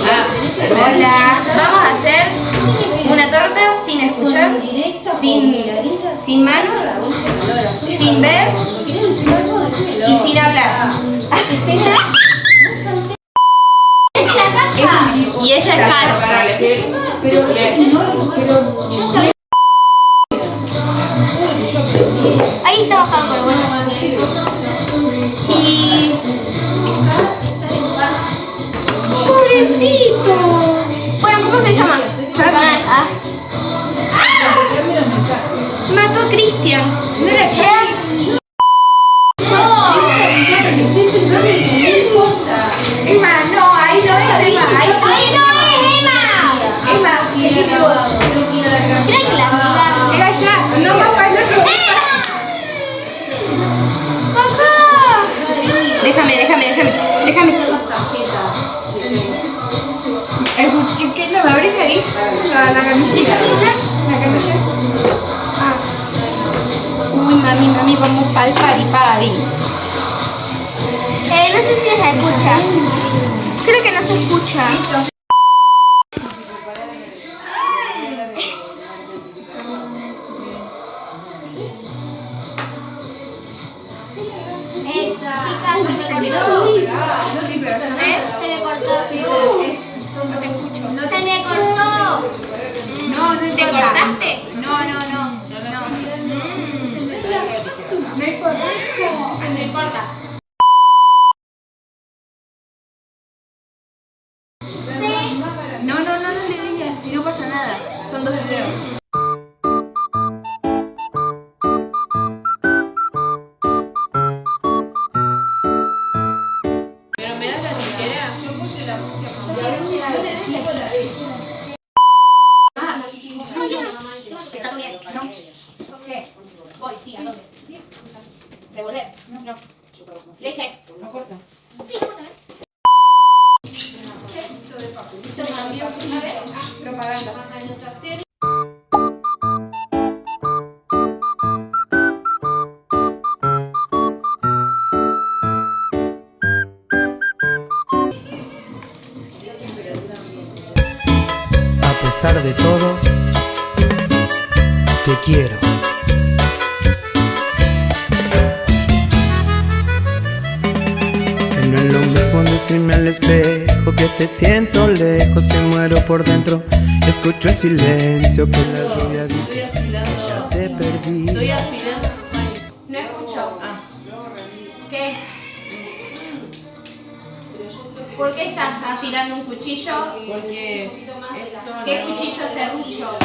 Hola. Vamos a hacer una torta sin escuchar, sin manos, sin ver y sin hablar. Y ella es Caro. Ahí está bajando, pero bueno. Y... ¡pobrecito! Bueno, ¿cómo se llama? Ah. Mató a Cristian. Emma, no, ahí no es Emma. ¡Ahí no es Emma! Emma, Mira que la amiga. era allá. No, papá, el otro. ¡Papá! Déjame. ¿Qué es la abrija ahí? La camiseta. La camiseta. Uy, mami, vamos pa'l paripari. No sé si se escucha. Creo que no se escucha. Chicas, se me cortó. Se me cortó. No, ¿te cortaste? No. No importa. No le digas, si no pasa nada. Son 2 deseos. Pero me das la tijera. Yo puse la música. ¿Está todo bien? ¿No? ¿Qué? Voy, sí, ¿a dónde? ¿Revolver? No. Leche. No corta. Sí, escúchame. Propaganda. A pesar de todo, te quiero. Que no es lo mismo decirme al espejo que te siento lejos, que muero por dentro. Escucho el silencio que la lluvia dice. Ya te perdí. Estoy afilando. No escucho. ¿Qué? ¿Por qué estás afilando un cuchillo? Porque esto ¿Qué no- cuchillo serrucho?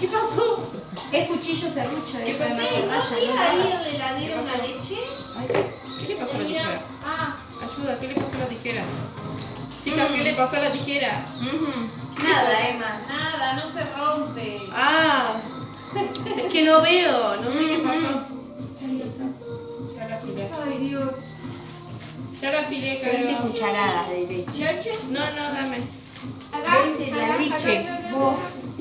¿Qué pasó? ¿Qué cuchillo serrucho? Eso de macerraya, ahí donde la dieron la leche? Ay, ¿qué le pasó a la tijera? Ah, Ayuda, ¿qué le pasó a la tijera? Chicas, ¿qué le pasó a la tijera? Nada, Emma. nada, no se rompe. Ah, es que no veo, no sé qué pasó. Ahí está. Ya la afilé. Ay, Dios. Ya la afilé, 20 Caro. cucharadas de leche. ¿Leche? No, dame. Acá. 20 de leche.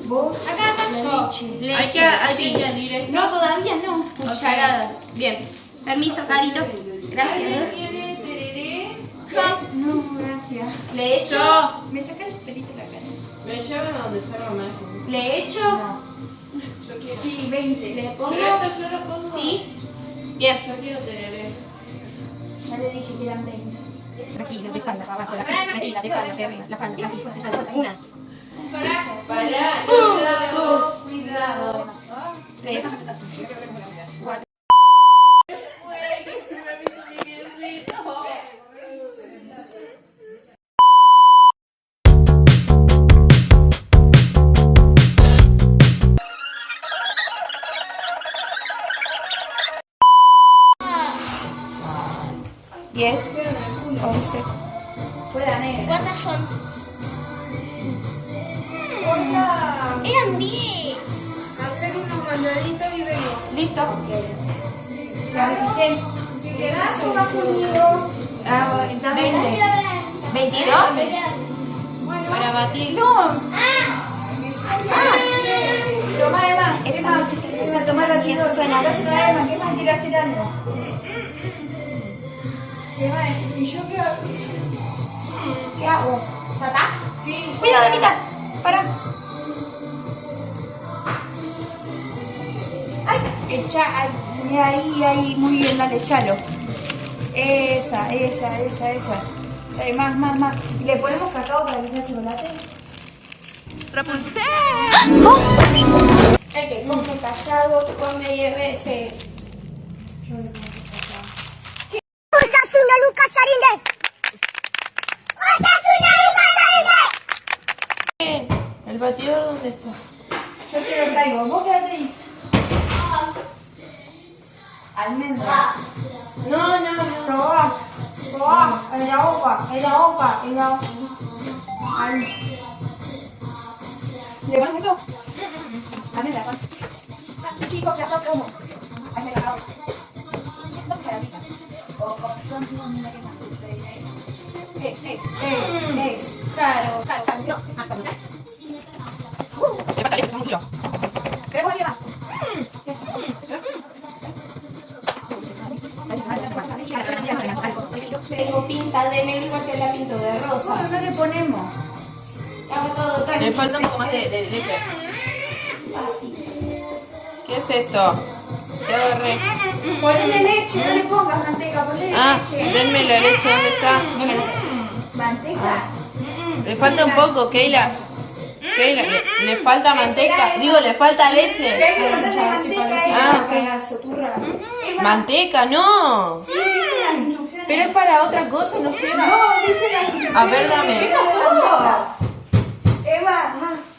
Vos. Acá. Yo. Hay Leche. que Sí. añadir esto. No, todavía no. Cucharadas. Bien. Permiso, Carito. Gracias. ¿Quiere tereré? No, gracias. Le echo. Yo. ¿Me sacas el pelito de la cara? Me llevan a donde está la mamá. ¿Le echo? Yo quiero. Sí, 20. ¿Le pongo? Pero esto yo lo pongo. Sí. Bien. Yo quiero tereré. Ya le dije que eran 20. Tranquilo, de espalda, abajo, de acá. Tranquila, de espalda, de arriba. La falda, la falda. Una. Para. Dos. Cuidado. 3. Diez, 11. ¿Cuántas son? Eran 10. Hacer unos mandaditos y vengo. ¿Listo? ¿La resistí? Si quedás, vas conmigo. 20. 22. Para batir. Toma, Emma. Esa toma la que eso suena. ¿Qué más quiere hacer algo? ¿Qué más? Y yo creo... ¿Qué hago? ¿Ya está? Sí. Mira, de mitad. Para. Ay, ahí, muy bien, dale, echalo. Esa. Más. ¿Y le ponemos cacao para que sea chocolate? El que come callado come 10 veces. Osasuna Lucas Arinde. Osasuna Lucas Arinde. ¿El batidor dónde está? Yo te lo traigo, vos quédate ahí. Almendras. No. Probá, en la boca. Ahí. ¿Le pones esto? Almendras, son. Chicos, que hasta como. Ahí me la hago. Claro. ¿Queremos llevar? Tengo pinta de negro igual que la pinto de rosa. No le ponemos. Hago todo tan Le falta un poco más de leche. ¿Qué es esto? ¿Qué agarré? Ponle leche, no le pongas manteca, ponle leche. Denme la leche, ¿dónde está? No me lo sé. Manteca. Le falta un poco, Keila. Le falta manteca. Digo, le falta leche. Hay que ponerle manteca ahí. Ah, ok. Cagazo, turra. Manteca, no. Sí, dice las instrucciones. Pero es para otra cosa, no sé. No, dice las instrucciones. A ver, dame. ¿Qué pasó?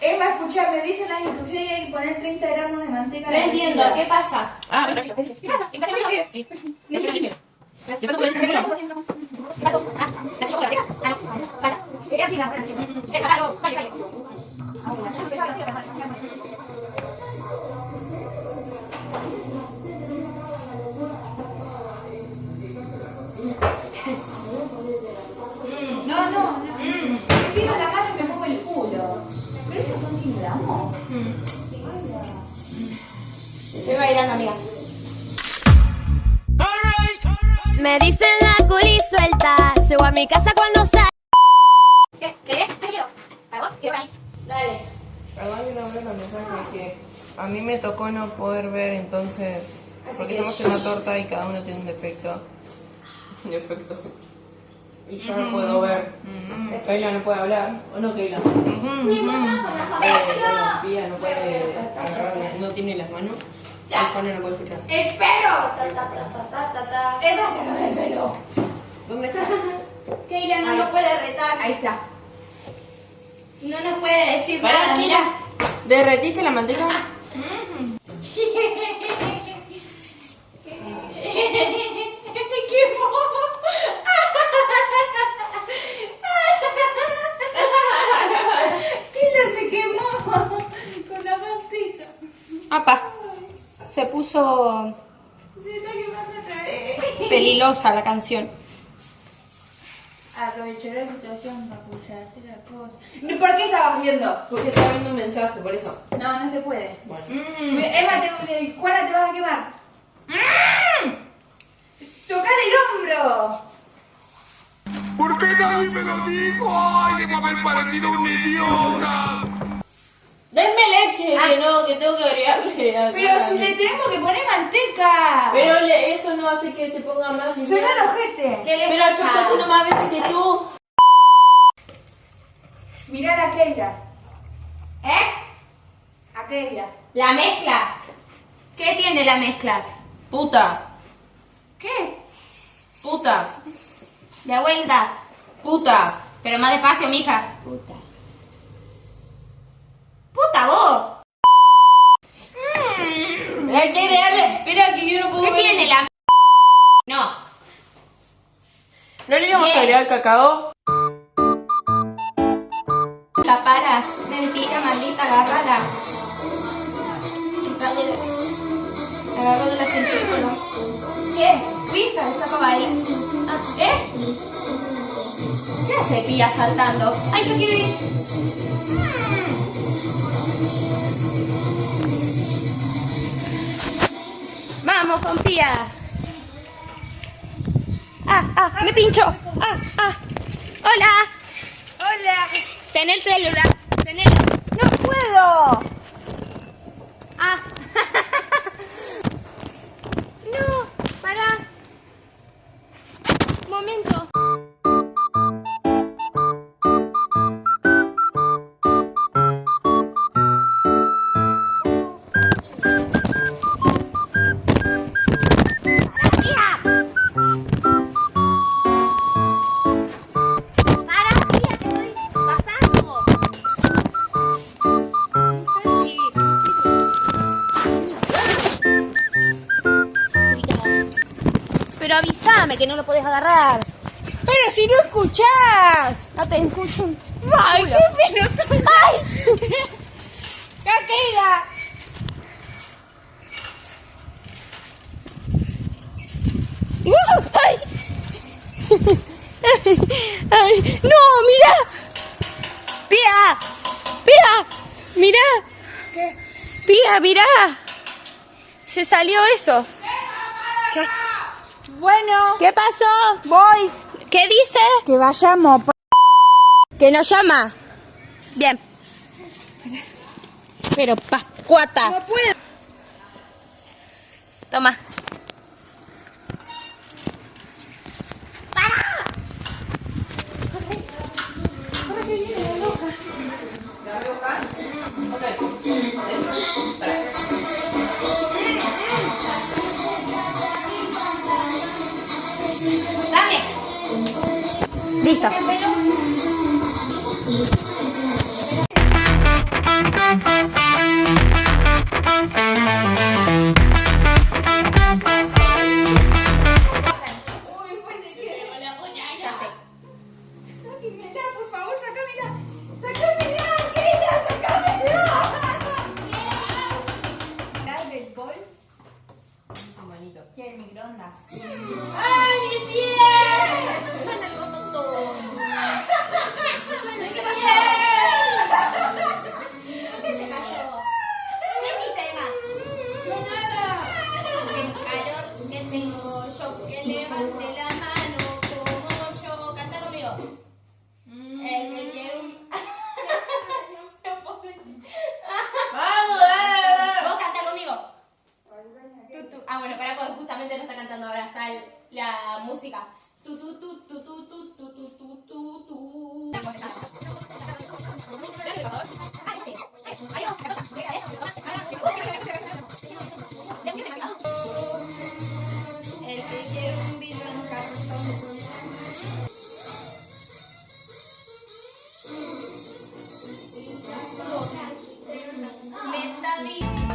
Emma, escuchame, dice las instrucciones y hay que poner 30 gramos de manteca. No entiendo, ¿qué pasa? Ah, ¿Qué pasa? sí. Le falta leche. Le falta un poco de leche. ¿Qué pasó? Ah, la chocolate. Ah, no. Falta. Déjalo. Vale. No. Me pido la mano y me muevo el culo. Pero esos son 100 gramos. Estoy bailando, amiga. Me dicen la culi suelta, llego a mi casa cuando sale. ¿Qué? ¿Querés? Me quiero. ¿Para vos? Quiero para mí. Dale. Perdón que no hablé con mensaje que a mí me tocó no poder ver, entonces. Porque estamos en una torta y cada uno tiene un defecto. Un defecto. Y yo no puedo ver. Keila no puede hablar. ¿O no, Keila? Pía no puede agarrar, no tiene las manos. El Juan no puede escuchar. ¡El pelo! Emma, sácame el pelo. ¿Dónde está? Keila no nos puede retar. Ahí está. No nos puede decir Pará, nada, mira. ¿Derretiste la manteca? Se quemó. Keila se quemó con la manteca. Apa. Se puso Se está quemando otra vez. peligrosa la canción. Aprovechó la situación para apoyarte la cosa. ¿Por qué estabas viendo? Porque estaba viendo un mensaje, por eso. No, no se puede. Bueno. Emma, ¿cuándo te vas a quemar? ¡Tocale el hombro! ¿Por qué nadie me lo dijo? ¡Ay, debo haber parecido un idiota! Denme leche, que tengo que agregarle a Pero si le tenemos que poner manteca. Pero eso no hace que se ponga más. Suena el ojete. ¿Qué le Pero yo pasa? estoy haciendo más veces que tú. Mirá a Keila. A Keila. La mezcla. ¿Qué tiene la mezcla? Puta. ¿Qué? Puta. De vuelta. Puta. Pero más despacio, mija. Puta. ¡Puta vos! Hay que agregarle. Espera que yo no puedo ¿Qué ver. tiene la No. ¿No le íbamos a Bien. agregar cacao? Para. Mentira, maldita, agárrala. Dale. Agarró de la cintura. ¿Qué? Fija, le saco ahí. Ah, ¿qué hace Pía saltando? Ay, yo quiero ir. Vamos con Pía. Me pincho. Hola. Ten el celular. Tenelo. ¡No puedo! Ah. No, pará. Momento. Pero avísame que no lo podés agarrar. Pero si no escuchás. No te escucho. ¡Ay, qué pelotudo! ¡Ay! ¡Caquera! ¡Ay! ¡Ay! ¡No! ¡Mira! ¡Pía! ¡Pía! ¡Mira! ¿Qué? ¡Pía, mira! Se salió eso. Ya. Bueno, ¿Qué pasó? voy. ¿Qué dice? Que vayamos. Que nos llama. Bien. Pero Pascuata. No puedo. Toma. Dame. Listo. Ya sé. Sáquenmela, por favor, sácamela. Sácamela, querida, sácamela. ¿Dale el bol? ¿Qué? ¿El microondas? ¡Ay, mi pie! Suena el botón todo. ¿Qué pasó? ¿Qué se cayó? ¿Qué hiciste, Emma? El calor que tengo yo, que levante la mano como yo. Canta conmigo. El que quiere un... ¡Vamos, dale! Vos canta conmigo. Ah, bueno, para porque justamente no está cantando ahora, está la música. Tu tu tu tu tu tu tu tu tu tu tu. El que quiere un vino en cartón.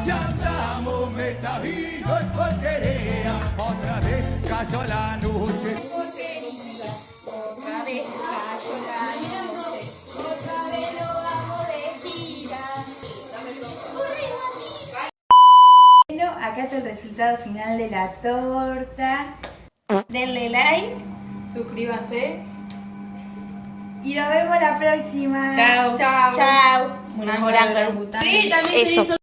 Ya estamos metavidos en porquería. Otra vez cayó la noche. Otra vez cayó la noche. Otra vez lo vamos a decir. Bueno, acá está el resultado final de la torta. Denle like Suscríbanse. y nos vemos la próxima. Chao. Chao. Chao. Morango. Sí, también se Eso. hizo